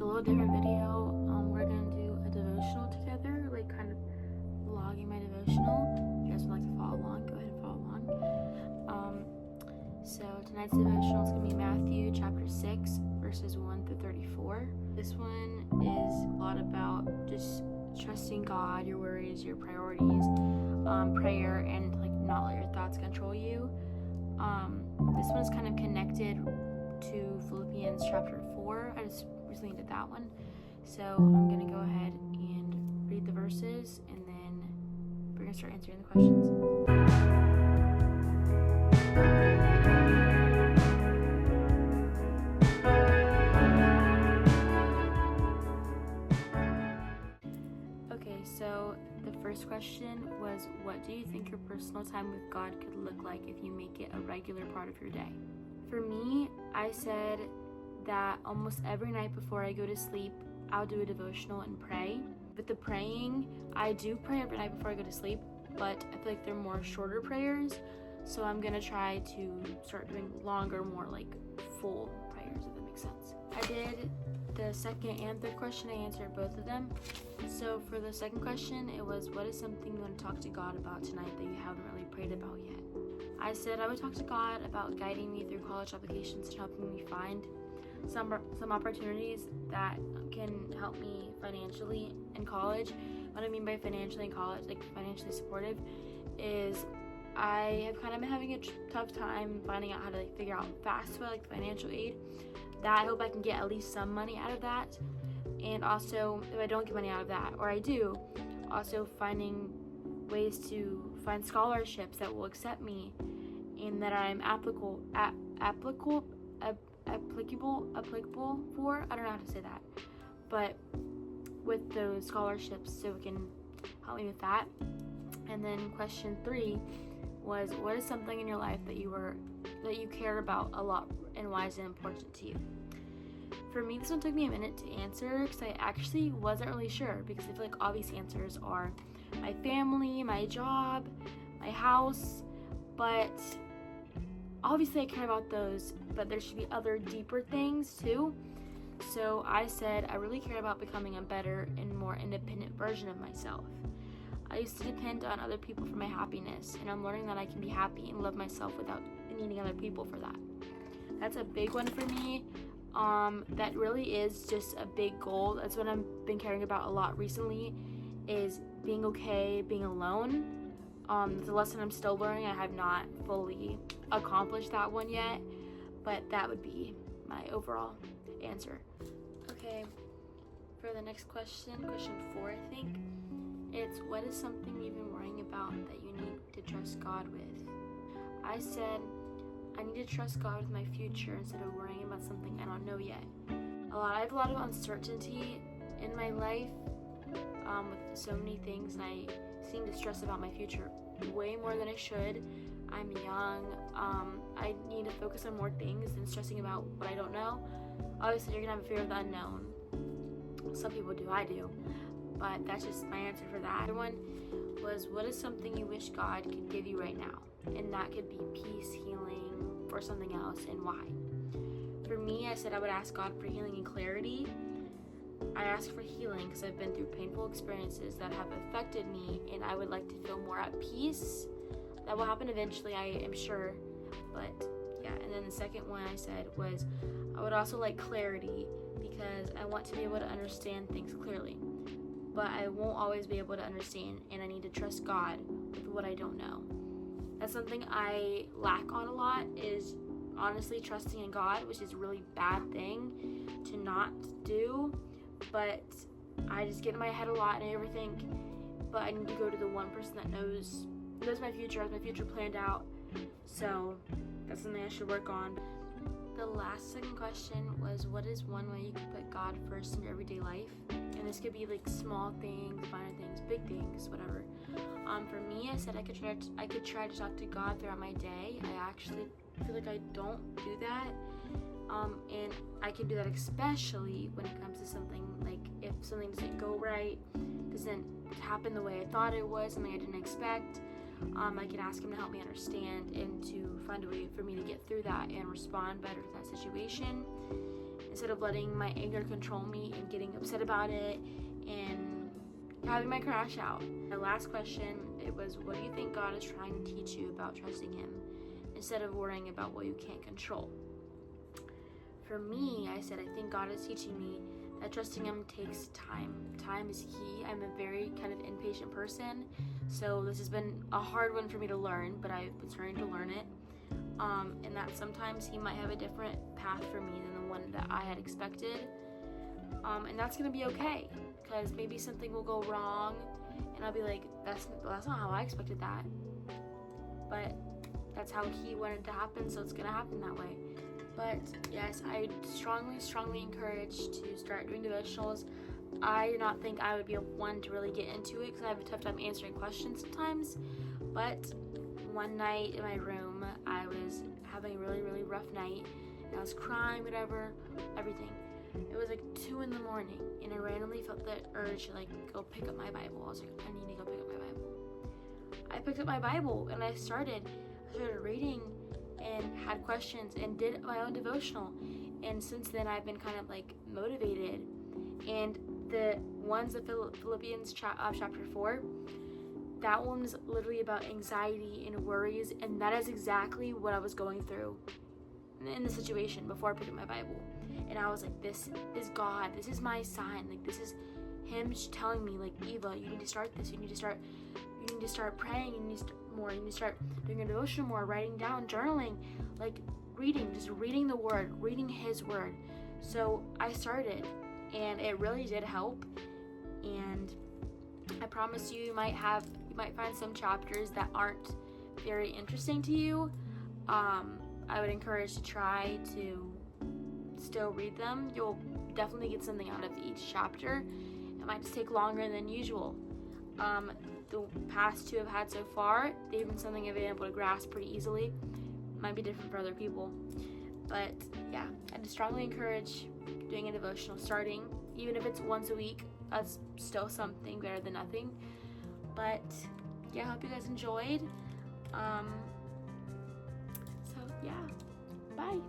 little different video. We're gonna do a devotional together, like kind of vlogging my devotional. If you guys would like to follow along, go ahead and follow along. So tonight's devotional is gonna be Matthew chapter 6, verses 1 through 34. This one is a lot about just trusting God, your worries, your priorities, prayer, and like not let your thoughts control you. This one is kind of connected to Philippians chapter 4. I just recently did that one. So I'm going to go ahead and read the verses, and then we're going to start answering the questions. Okay, so the first question was, what do you think your personal time with God could look like if you make it a regular part of your day? For me, I said that almost every night before I go to sleep, I'll do a devotional and pray. With the praying, I do pray every night before I go to sleep, but I feel like they're more shorter prayers, so I'm gonna try to start doing longer, more like full prayers, if that makes sense. I did the second and third question. I answered both of them. So for the second question, it was, what is something you want to talk to God about tonight that you haven't really prayed about yet? I said I would talk to God about guiding me through college applications and helping me find some opportunities that can help me financially in college. What I mean by financially in college, like financially supportive, is I have kind of been having a tough time finding out how to like figure out FAFSA, like financial aid. That I hope I can get at least some money out of that. And also, if I don't get money out of that, or I do, also finding ways to find scholarships that will accept me and that I'm applicable for. I don't know how to say that, but with those scholarships, so it can help me with that. And then question 3 was, what is something in your life that you care about a lot, and why is it important to you? For me, this one took me a minute to answer because I actually wasn't really sure, because I feel like obvious answers are my family, my job, my house, but obviously I care about those, but there should be other deeper things too. So I said I really care about becoming a better and more independent version of myself. I used to depend on other people for my happiness, and I'm learning that I can be happy and love myself without needing other people for that. That's a big one for me. That really is just a big goal. That's what I've been caring about a lot recently, is being okay, being alone. It's a lesson I'm still learning. I have not fully accomplished that one yet, but that would be my overall answer. Okay, for the next question 4, I think, it's, what is something you've been worrying about that you need to trust God with? I said I need to trust God with my future instead of worrying about something I don't know yet. I have a lot of uncertainty in my life with so many things, and I seem to stress about my future way more than I should. I'm young. I need to focus on more things than stressing about what I don't know. Obviously, you're gonna have a fear of the unknown. Some people do, I do, but that's just my answer for that. The other one was, what is something you wish God could give you right now? And that could be peace, healing, or something else, and why. For me, I said I would ask God for healing and clarity. I asked for healing because I've been through painful experiences that have affected me, and I would like to feel more at peace. That will happen eventually, I am sure, but yeah. And then the second one I said was, I would also like clarity, because I want to be able to understand things clearly, but I won't always be able to understand, and I need to trust God with what I don't know. That's something I lack on a lot, is honestly trusting in God, which is a really bad thing to not do, but I just get in my head a lot and I overthink. But I need to go to the one person that knows my future, has my future planned out, so that's something I should work on. The second question was, what is one way you could put God first in your everyday life? And this could be like small things, minor things, big things, whatever. For me, I said I could try to talk to God throughout my day. I actually feel like I don't do that, and I can do that especially when it comes to something like if something doesn't go right, doesn't happen the way I thought it was, something I didn't expect. I can ask Him to help me understand and to find a way for me to get through that and respond better to that situation. instead of letting my anger control me and getting upset about it and having my crash out. The last question, it was, what do you think God is trying to teach you about trusting Him instead of worrying about what you can't control? For me, I said, I think God is teaching me that trusting Him takes time. Time is key. I'm a very kind of impatient person, so this has been a hard one for me to learn, but I've been starting to learn it. And that sometimes He might have a different path for me than the one that I had expected. And that's going to be okay, because maybe something will go wrong, and I'll be like, that's not how I expected that. But that's how He wanted to happen, so it's going to happen that way. But yes, I strongly encourage to start doing devotionals. I did not think I would be one to really get into it because I have a tough time answering questions sometimes. But one night in my room, I was having a really rough night, and I was crying, everything. It was like 2 a.m, and I randomly felt the urge to go pick up my Bible. I was like, I need to go pick up my Bible. I picked up my Bible and I started reading and had questions and did my own devotional. And since then, I've been kind of motivated. And the Philippians chapter 4, that one was literally about anxiety and worries, and that is exactly what I was going through in the situation before I picked up my Bible. And I was like, this is God, this is my sign, this is Him telling me, Eva, you need to start this, you need to start praying, you need to start doing a devotion more, writing down, journaling, reading the Word, reading His Word. So I started, and it really did help. And I promise you might find some chapters that aren't very interesting to you. I would encourage to try to still read them. You'll definitely get something out of each chapter. It might just take longer than usual. The past 2 I've had so far, they've been something I've been able to grasp pretty easily. Might be different for other people. But yeah, I just strongly encourage doing a devotional, starting, even if it's once a week. That's still something better than nothing. But yeah, I hope you guys enjoyed. So yeah, bye.